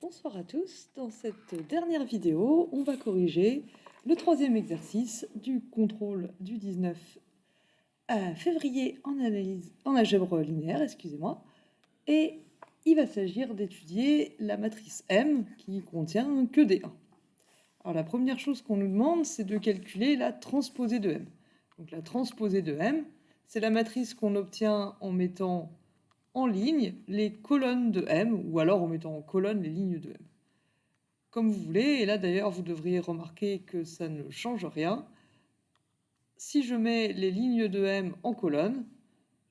Bonsoir à tous. Dans cette dernière vidéo, on va corriger le troisième exercice du contrôle du 19 février en algèbre linéaire, excusez-moi. Et il va s'agir d'étudier la matrice M qui contient que des 1. Alors la première chose qu'on nous demande, c'est de calculer la transposée de M. Donc la transposée de M, c'est la matrice qu'on obtient en mettant en ligne les colonnes de M, ou alors en mettant en colonne les lignes de M. Comme vous voulez, et là d'ailleurs vous devriez remarquer que ça ne change rien. Si je mets les lignes de M en colonne,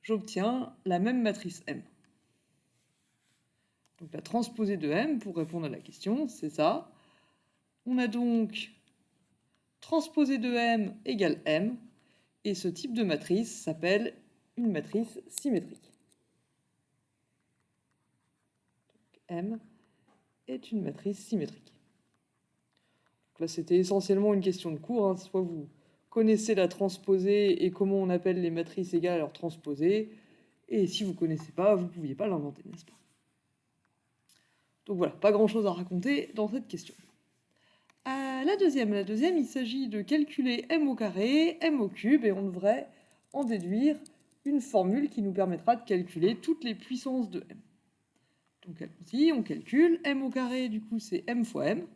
j'obtiens la même matrice M. Donc la transposée de M, pour répondre à la question, c'est ça. On a donc transposée de M égale M, et ce type de matrice s'appelle une matrice symétrique. Donc, M est une matrice symétrique. Donc là, c'était essentiellement une question de cours, hein. Soit vous connaissez la transposée et comment on appelle les matrices égales à leur transposée, et si vous ne connaissez pas, vous ne pouviez pas l'inventer, n'est-ce pas? Donc voilà, pas grand-chose à raconter dans cette question. La deuxième, il s'agit de calculer m au carré, m au cube, et on devrait en déduire une formule qui nous permettra de calculer toutes les puissances de m. Donc allons-y, on calcule. M au carré, du coup, c'est m fois m.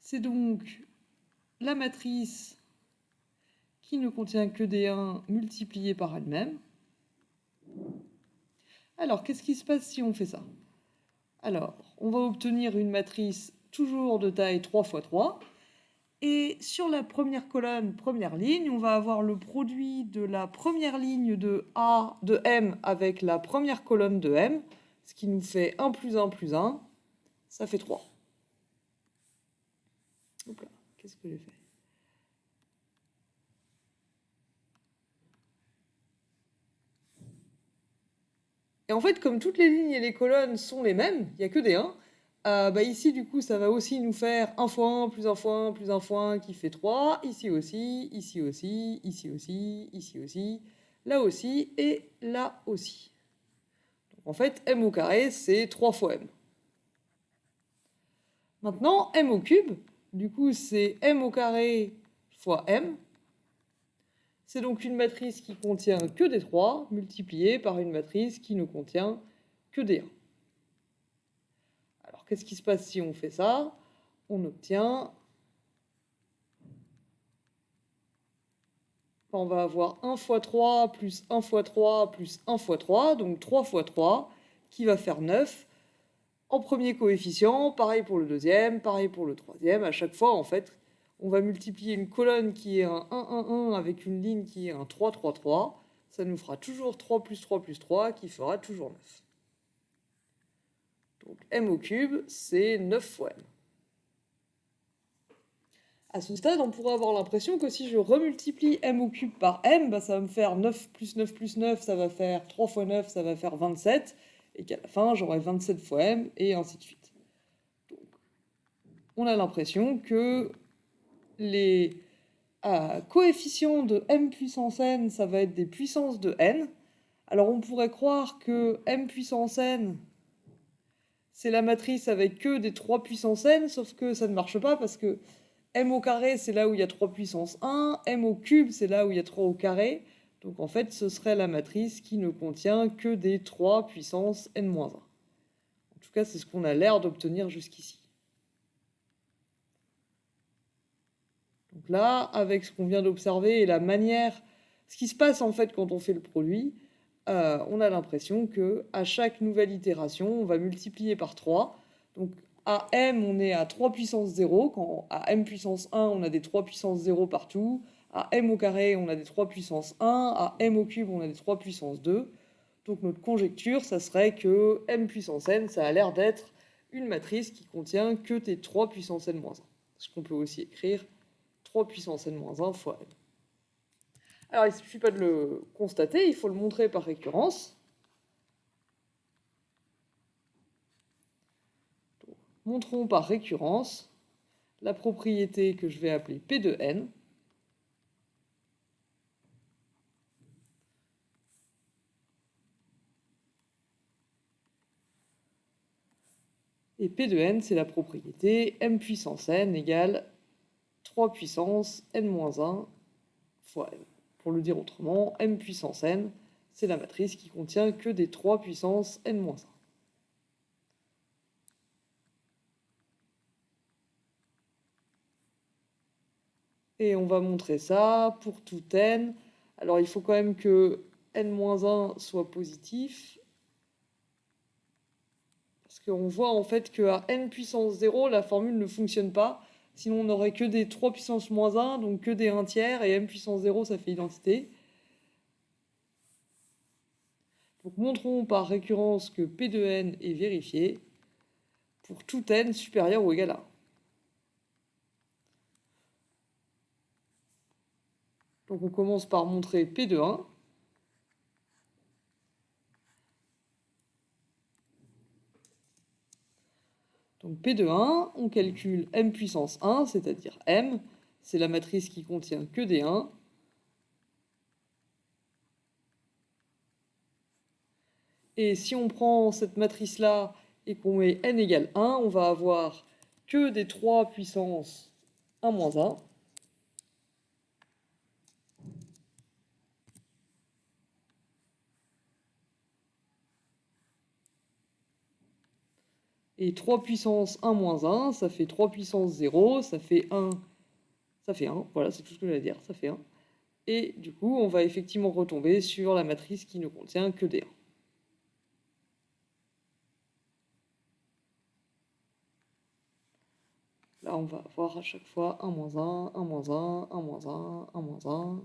C'est donc la matrice qui ne contient que des 1 multipliés par elle-même. Alors, qu'est-ce qui se passe si on fait ça? Alors, on va obtenir une matrice toujours de taille 3 x 3. Et sur la première colonne, première ligne, on va avoir le produit de la première ligne de A de M avec la première colonne de M, ce qui nous fait 1 plus 1 plus 1, ça fait 3. Hop là, qu'est-ce que j'ai fait? Et en fait, comme toutes les lignes et les colonnes sont les mêmes, il n'y a que des 1, ici, du coup, ça va aussi nous faire 1 fois 1 plus 1 fois 1 plus 1 fois 1 qui fait 3, ici aussi, ici aussi, ici aussi, ici aussi, là aussi et là aussi. Donc, en fait, m au carré, c'est 3 fois m. Maintenant, m au cube, du coup, c'est m au carré fois m. C'est donc une matrice qui contient que des 3 multipliée par une matrice qui ne contient que des 1. Alors, qu'est-ce qui se passe si on fait ça? On obtient... On va avoir 1 fois 3 plus 1 fois 3 plus 1 fois 3, donc 3 fois 3, qui va faire 9. En premier coefficient, pareil pour le deuxième, pareil pour le troisième. À chaque fois, en fait, on va multiplier une colonne qui est un 1, 1, 1 avec une ligne qui est un 3, 3, 3. Ça nous fera toujours 3 plus 3 plus 3, qui fera toujours 9. Donc m au cube, c'est 9 fois m. À ce stade, on pourrait avoir l'impression que si je remultiplie m au cube par m, ça va me faire 9 plus 9 plus 9, ça va faire 3 fois 9, ça va faire 27, et qu'à la fin, j'aurai 27 fois m, et ainsi de suite. Donc, on a l'impression que les coefficients de m puissance n, ça va être des puissances de n. Alors on pourrait croire que m puissance n, c'est la matrice avec que des 3 puissance n, sauf que ça ne marche pas parce que m au carré, c'est là où il y a 3 puissance 1, m au cube, c'est là où il y a 3 au carré. Donc en fait, ce serait la matrice qui ne contient que des 3 puissance n-1. En tout cas, c'est ce qu'on a l'air d'obtenir jusqu'ici. Donc là, avec ce qu'on vient d'observer et la manière, ce qui se passe en fait quand on fait le produit, on a l'impression que à chaque nouvelle itération, on va multiplier par 3. Donc à m, on est à 3 puissance 0. Quand à m puissance 1, on a des 3 puissance 0 partout. À m au carré, on a des 3 puissance 1. À m au cube, on a des 3 puissance 2. Donc notre conjecture, ça serait que m puissance n, ça a l'air d'être une matrice qui contient que des 3 puissance n-1. Ce qu'on peut aussi écrire 3 puissance n-1 fois n. Alors, il ne suffit pas de le constater, il faut le montrer par récurrence. Donc, montrons par récurrence la propriété que je vais appeler P de n. Et P de n, c'est la propriété m puissance n égale 3 puissance n-1 fois m. Pour le dire autrement, m puissance n, c'est la matrice qui contient que des 3 puissance n-1. Et on va montrer ça pour tout n. Alors il faut quand même que n-1 soit positif. Parce qu'on voit en fait qu'à n puissance 0, la formule ne fonctionne pas. Sinon on n'aurait que des 3 puissance moins 1, donc que des 1 tiers, et m puissance 0, ça fait identité. Donc montrons par récurrence que P de n est vérifié pour tout n supérieur ou égal à 1. Donc on commence par montrer P de 1. Donc P de 1, on calcule m puissance 1, c'est-à-dire m, c'est la matrice qui contient que des 1. Et si on prend cette matrice-là et qu'on met n égale 1, on va avoir que des 3 puissance 1 moins 1. Et 3 puissance 1 moins 1, ça fait 3 puissance 0, ça fait 1. Ça fait 1, voilà, c'est tout ce que j'allais dire, ça fait 1. Et du coup, on va effectivement retomber sur la matrice qui ne contient que des 1. Là, on va avoir à chaque fois 1 moins 1, 1 moins 1, 1 moins 1, 1 moins 1,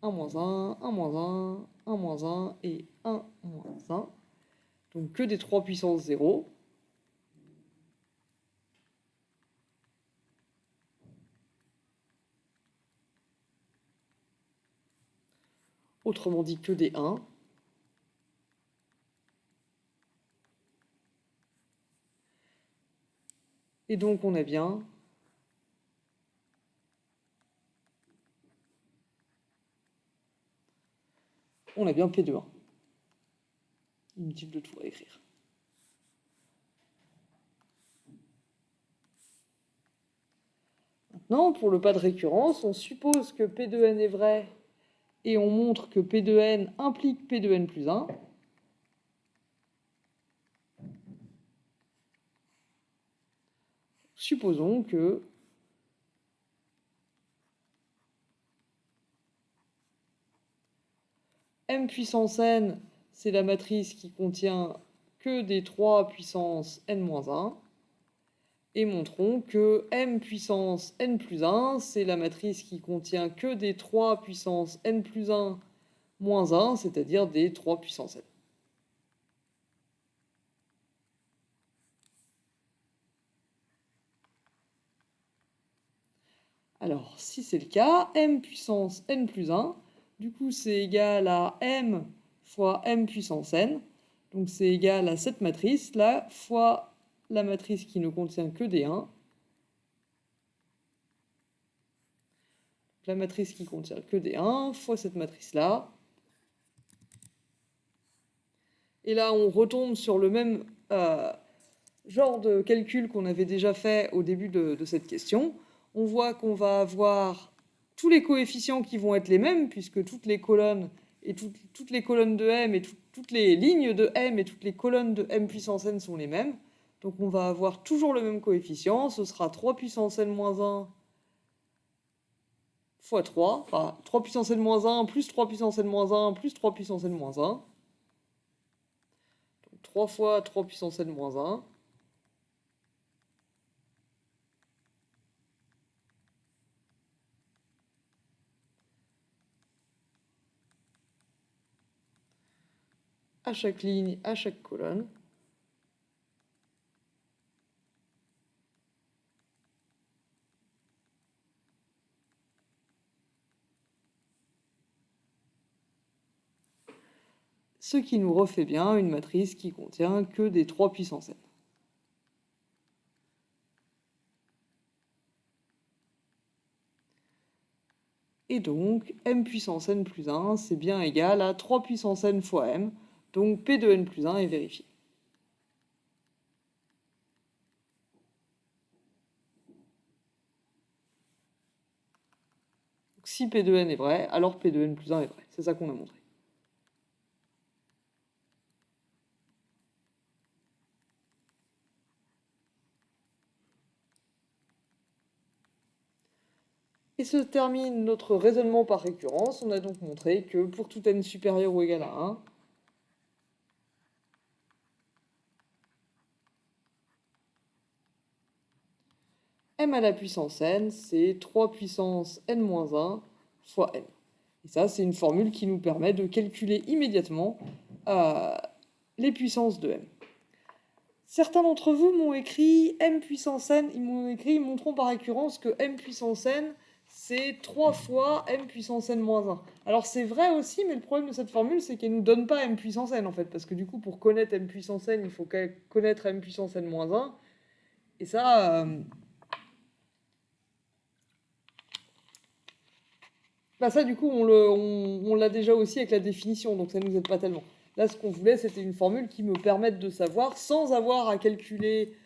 1 moins 1, 1 moins 1, 1 moins 1 et 1 moins 1. Donc que des 3 puissance 0. Autrement dit que des 1. Et donc on a bien P de 1. Inutile de tout réécrire. Maintenant, pour le pas de récurrence, on suppose que P de n est vrai et on montre que P de n implique P de n plus 1. Supposons que m puissance n, c'est la matrice qui contient que des 3 puissance n-1. Et montrons que m puissance n plus 1, c'est la matrice qui contient que des 3 puissance n plus 1 moins 1, c'est-à-dire des 3 puissance n. Alors, si c'est le cas, m puissance n plus 1, du coup, c'est égal à m fois m puissance n. Donc, c'est égal à cette matrice-là fois la matrice qui ne contient que des 1. La matrice qui contient que des 1 fois cette matrice-là. Et là, on retombe sur le même genre de calcul qu'on avait déjà fait au début de cette question. On voit qu'on va avoir tous les coefficients qui vont être les mêmes, puisque toutes les colonnes et toutes les colonnes de m et toutes les lignes de m et toutes les colonnes de m puissance n sont les mêmes. Donc on va avoir toujours le même coefficient. Ce sera 3 puissance n-1 fois 3. Enfin, 3 puissance n-1 plus 3 puissance n-1 plus 3 puissance n-1. Donc 3 fois 3 puissance n-1. À chaque ligne, à chaque colonne. Ce qui nous refait bien une matrice qui contient que des 3 puissance n. Et donc, m puissance n plus 1, c'est bien égal à 3 puissance n fois m. Donc P de n plus 1 est vérifié. si P de n est vrai, alors P de n plus 1 est vrai. C'est ça qu'on a montré. Et se termine notre raisonnement par récurrence. On a donc montré que pour tout n supérieur ou égal à 1, m à la puissance n, c'est 3 puissance n-1 fois n. Et ça, c'est une formule qui nous permet de calculer immédiatement les puissances de m. Certains d'entre vous m'ont écrit m puissance n, ils montreront par récurrence que m puissance n, c'est 3 fois m puissance n-1. Alors c'est vrai aussi, mais le problème de cette formule, c'est qu'elle ne nous donne pas m puissance n, en fait, parce que du coup, pour connaître m puissance n, il faut connaître m puissance n-1, et ça... Bah ça, du coup, on l'a déjà aussi avec la définition, donc ça ne nous aide pas tellement. Là, ce qu'on voulait, c'était une formule qui me permette de savoir, sans avoir à calculer...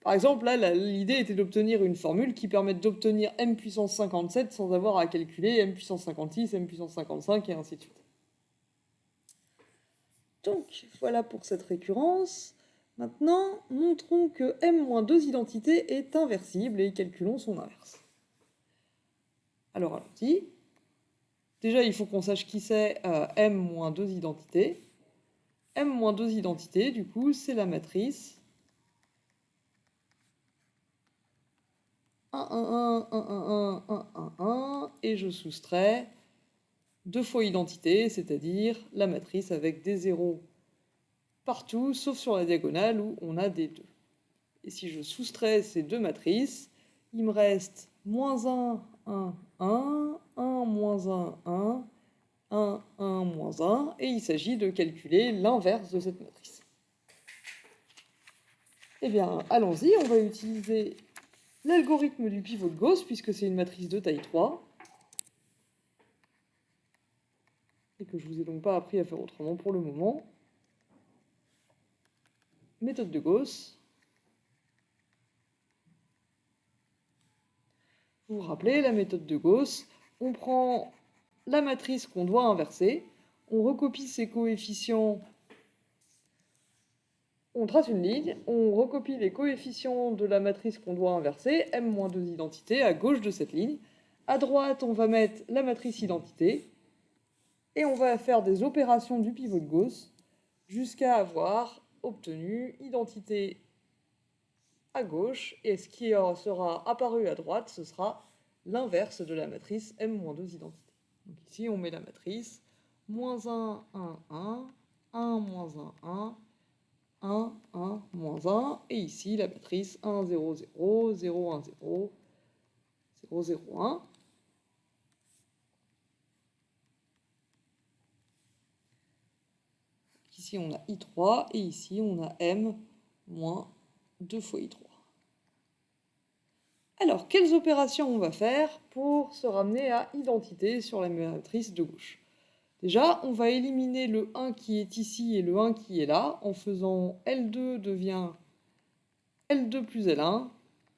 Par exemple, là, l'idée était d'obtenir une formule qui permette d'obtenir m puissance 57 sans avoir à calculer m puissance 56, m puissance 55, et ainsi de suite. Donc, voilà pour cette récurrence. Maintenant, montrons que m-2 identité est inversible et calculons son inverse. Alors, allons-y. Déjà, il faut qu'on sache qui c'est m-2 identité. M-2 identité, du coup, c'est la matrice 1, 1, 1, 1, 1, 1, 1, 1, et je soustrais 2 fois identité, c'est-à-dire la matrice avec des zéros partout, sauf sur la diagonale où on a des 2. Et si je soustrais ces deux matrices, il me reste moins 1, 1, 1, 1, moins 1, 1, 1, 1, moins 1, et il s'agit de calculer l'inverse de cette matrice. Eh bien, allons-y, on va utiliser l'algorithme du pivot de Gauss, puisque c'est une matrice de taille 3, et que je ne vous ai donc pas appris à faire autrement pour le moment. Méthode de Gauss. Vous vous rappelez, la méthode de Gauss, on prend la matrice qu'on doit inverser, on recopie ses coefficients, on trace une ligne, on recopie les coefficients de la matrice qu'on doit inverser, m-2 identité, à gauche de cette ligne. À droite, on va mettre la matrice identité, et on va faire des opérations du pivot de Gauss jusqu'à avoir obtenu identité à gauche, et ce qui sera apparu à droite, ce sera l'inverse de la matrice m-2 identité. Donc ici, on met la matrice moins 1, 1, 1, 1, moins 1, 1, 1, 1, moins 1, et ici la matrice 1, 0, 0, 0, 1, 0, 0, 0, 1. Ici on a I3, et ici on a M moins 2 fois I3. Alors, quelles opérations on va faire pour se ramener à identité sur la matrice de gauche? Déjà, on va éliminer le 1 qui est ici et le 1 qui est là, en faisant L2 devient L2 plus L1,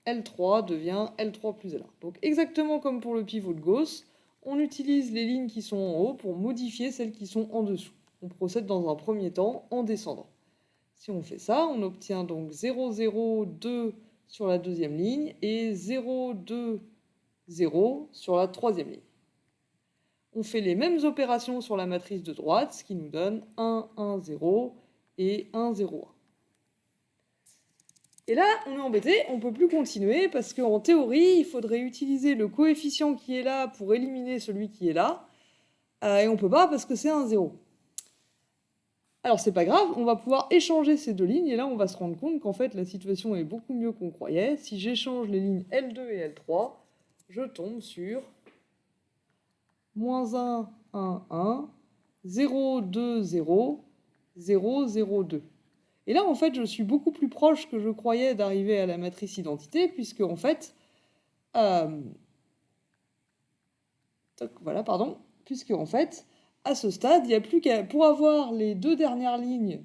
L3 devient L3 plus L1. Donc exactement comme pour le pivot de Gauss, on utilise les lignes qui sont en haut pour modifier celles qui sont en dessous. On procède dans un premier temps en descendant. Si on fait ça, on obtient donc 0, 0, 2 sur la deuxième ligne et 0, 2, 0 sur la troisième ligne. On fait les mêmes opérations sur la matrice de droite, ce qui nous donne 1, 1, 0 et 1, 0, 1. Et là, on est embêté, on ne peut plus continuer parce qu'en théorie, il faudrait utiliser le coefficient qui est là pour éliminer celui qui est là. Et on ne peut pas parce que c'est un 0. Alors c'est pas grave, on va pouvoir échanger ces deux lignes et là on va se rendre compte qu'en fait la situation est beaucoup mieux qu'on croyait. Si j'échange les lignes L2 et L3, je tombe sur moins 1, 1, 1, 0, 2, 0, 0, 0, 2. Et là en fait je suis beaucoup plus proche que je croyais d'arriver à la matrice identité puisque en fait... voilà, pardon. Puisque en fait... À ce stade, il n'y a plus qu'à... Pour avoir les deux dernières lignes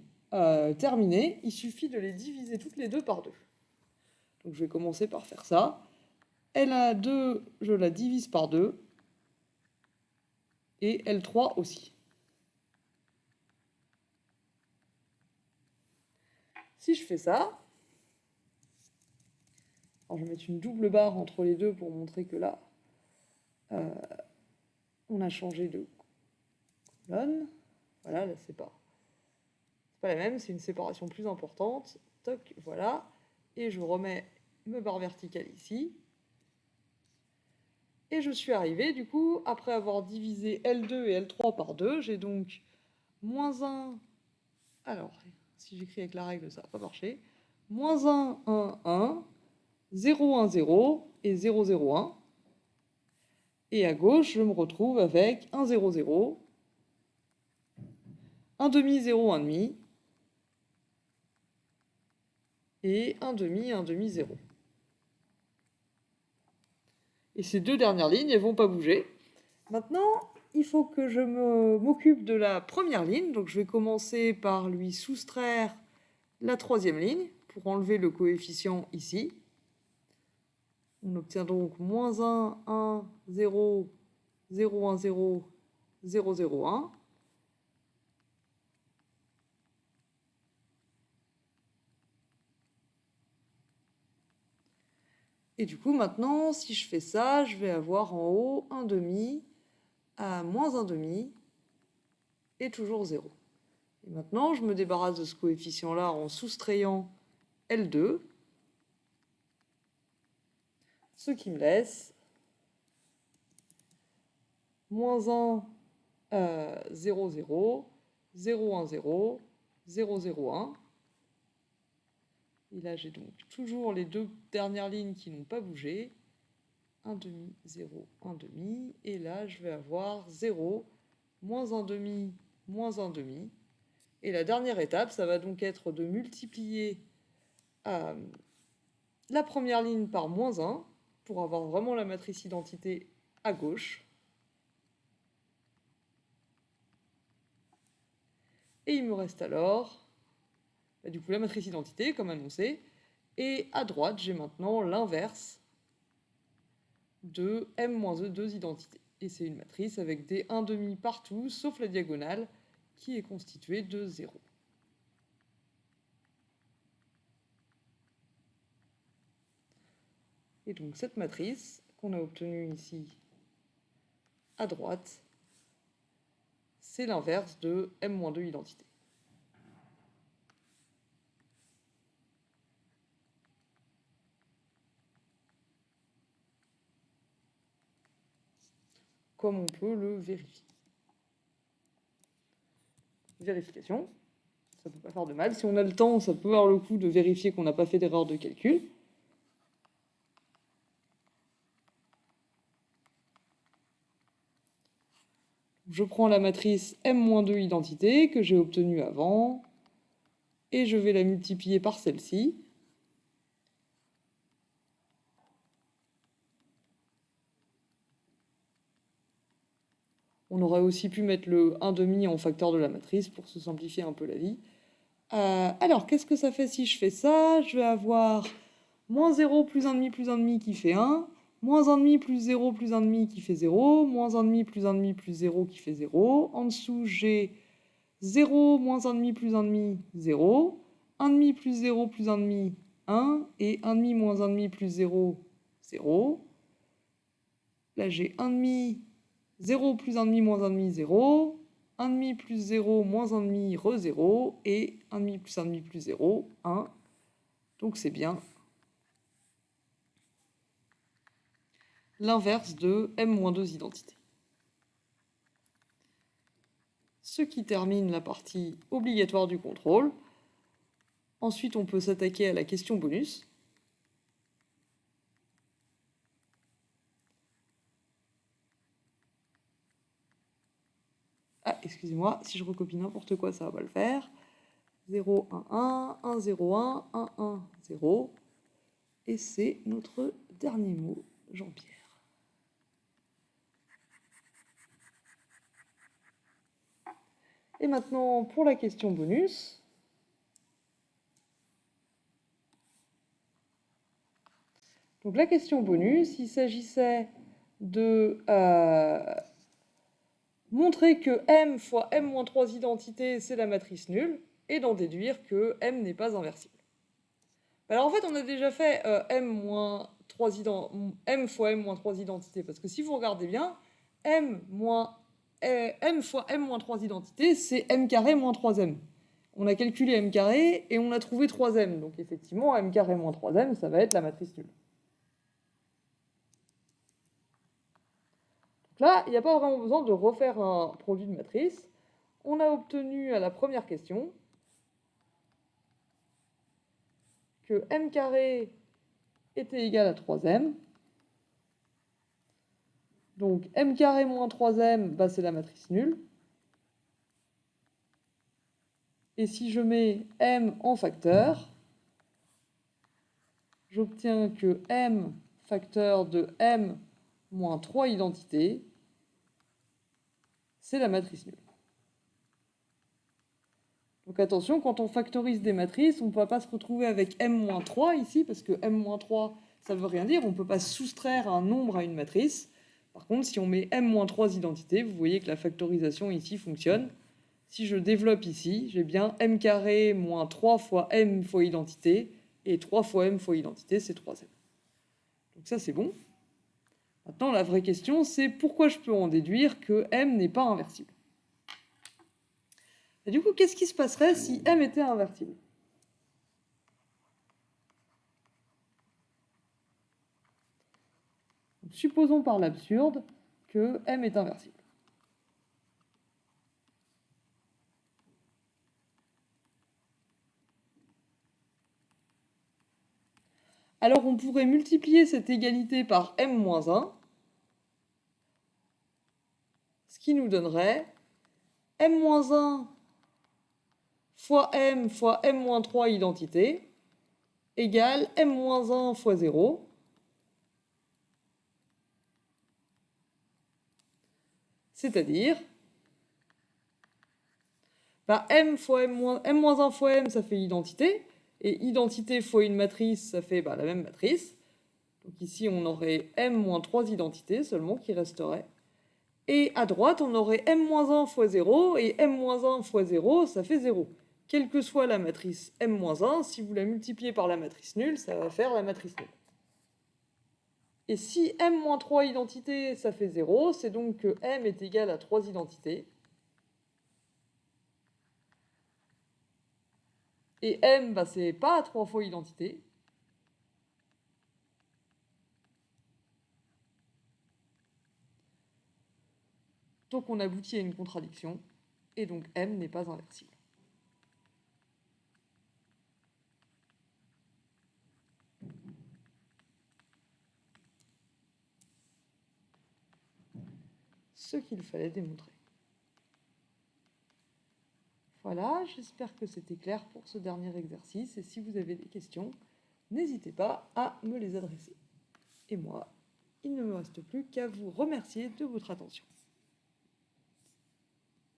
terminées, il suffit de les diviser toutes les deux par 2. Donc je vais commencer par faire ça. L2, je la divise par 2. et L3 aussi. Si je fais ça, alors je vais mettre une double barre entre les deux pour montrer que là, on a changé de colonne. Voilà, là c'est pas la même, c'est une séparation plus importante. Toc, voilà. Et je remets ma barre verticale ici. Et je suis arrivé, du coup, après avoir divisé L2 et L3 par 2, j'ai donc moins 1. Alors, si j'écris avec la règle, ça va pas marcher. Moins 1, 1, 1, 0, 1, 0 et 0, 0, 1. Et à gauche, je me retrouve avec 1, 0, 0, 1 demi, 0, 1 demi, et 1 demi, 1 demi, 0. Et ces deux dernières lignes, elles vont pas bouger. Maintenant, il faut que je m'occupe de la première ligne. Donc je vais commencer par lui soustraire la troisième ligne pour enlever le coefficient ici. On obtient donc moins 1, 1, 0, 0, 1, 0, 0, 0, 1. Et du coup, maintenant, si je fais ça, je vais avoir en haut 1 demi à moins 1 demi et toujours 0. Et maintenant, je me débarrasse de ce coefficient-là en soustrayant L2, ce qui me laisse moins 1, 0, 0, 0, 1, 0, 0, 0, 1. Et là, j'ai donc toujours les deux dernières lignes qui n'ont pas bougé. 1 demi, 0, 1 demi. Et là, je vais avoir 0, moins 1 demi, moins 1 demi. Et la dernière étape, ça va donc être de multiplier la première ligne par moins 1 pour avoir vraiment la matrice identité à gauche. Et il me reste alors du coup la matrice identité, comme annoncé. Et à droite, j'ai maintenant l'inverse de m-2 identités. Et c'est une matrice avec des 1 demi partout, sauf la diagonale, qui est constituée de 0. Et donc cette matrice qu'on a obtenue ici à droite, c'est l'inverse de m-2 identité. Comme on peut le vérifier. Vérification, ça ne peut pas faire de mal. Si on a le temps, ça peut avoir le coup de vérifier qu'on n'a pas fait d'erreur de calcul. Je prends la matrice m-2 identité que j'ai obtenue avant et je vais la multiplier par celle-ci. On aurait aussi pu mettre le 1 demi en facteur de la matrice pour se simplifier un peu la vie. Alors, qu'est-ce que ça fait si je fais ça? Je vais avoir moins 0 plus 1 demi plus 1 demi qui fait 1, moins 1 demi plus 0 plus 1 demi qui fait 0, moins 1 demi plus 1 demi plus 0 qui fait 0. En dessous, j'ai 0 moins 1 demi plus 1 demi, 0, 1 demi plus 0 plus 1 demi, 1, et 1 demi moins 1 demi plus 0, 0. Là, j'ai 1 demi, 0 plus 1 demi moins 1 demi, 0. 1 demi plus 0 moins 1 demi, re 0. Et 1 demi plus 1 demi plus 0, 1. Donc c'est bien l'inverse de m-2 identité. Ce qui termine la partie obligatoire du contrôle. Ensuite, on peut s'attaquer à la question bonus. Ah, excusez-moi, si je recopie n'importe quoi, ça va pas le faire. 0, 1, 1, 1, 0, 1, 1, 1, 0. Et c'est notre dernier mot, Jean-Pierre. Et maintenant, pour la question bonus. Donc la question bonus, il s'agissait de montrer que M fois M-3 identités, c'est la matrice nulle, et d'en déduire que M n'est pas inversible. Alors en fait, on a déjà fait M fois M-3 identités, parce que si vous regardez bien, M fois M-3 identités, c'est M carré moins 3M. On a calculé M carré et on a trouvé 3M. Donc effectivement, M carré moins 3M, ça va être la matrice nulle. Donc là, il n'y a pas vraiment besoin de refaire un produit de matrice. On a obtenu à la première question que M carré était égal à 3M. Donc M carré moins 3M, bah, c'est la matrice nulle. Et si je mets M en facteur, j'obtiens que M facteur de M moins 3 identités, c'est la matrice nulle. Donc attention, quand on factorise des matrices, on ne peut pas se retrouver avec M-3 ici, parce que M-3, ça ne veut rien dire, on ne peut pas soustraire un nombre à une matrice. Par contre, si on met M-3 identités, vous voyez que la factorisation ici fonctionne. Si je développe ici, j'ai bien M carré moins 3 fois M fois identité, et 3 fois M fois identité, c'est 3M. Donc ça, c'est bon. Maintenant, la vraie question, c'est pourquoi je peux en déduire que M n'est pas inversible. Et du coup, qu'est-ce qui se passerait si M était inversible? Supposons par l'absurde que M est inversible. Alors on pourrait multiplier cette égalité par M-1, ce qui nous donnerait M-1 fois M-3 identité égale M-1 fois 0. C'est-à-dire, bah, M1 fois M, ça fait identité, et identité fois une matrice, ça fait la même matrice. Donc ici, on aurait M-3 identités seulement qui resteraient. Et à droite, on aurait M-1 fois 0, et M-1 fois 0, ça fait 0. Quelle que soit la matrice M-1, si vous la multipliez par la matrice nulle, ça va faire la matrice nulle. Et si M-3 identités, ça fait 0, c'est donc que M est égal à 3 identités. Et M, c'est pas 3 fois identité. Donc on aboutit à une contradiction, et donc M n'est pas inversible. Ce qu'il fallait démontrer. Voilà, j'espère que c'était clair pour ce dernier exercice, et si vous avez des questions, n'hésitez pas à me les adresser. Et moi, il ne me reste plus qu'à vous remercier de votre attention.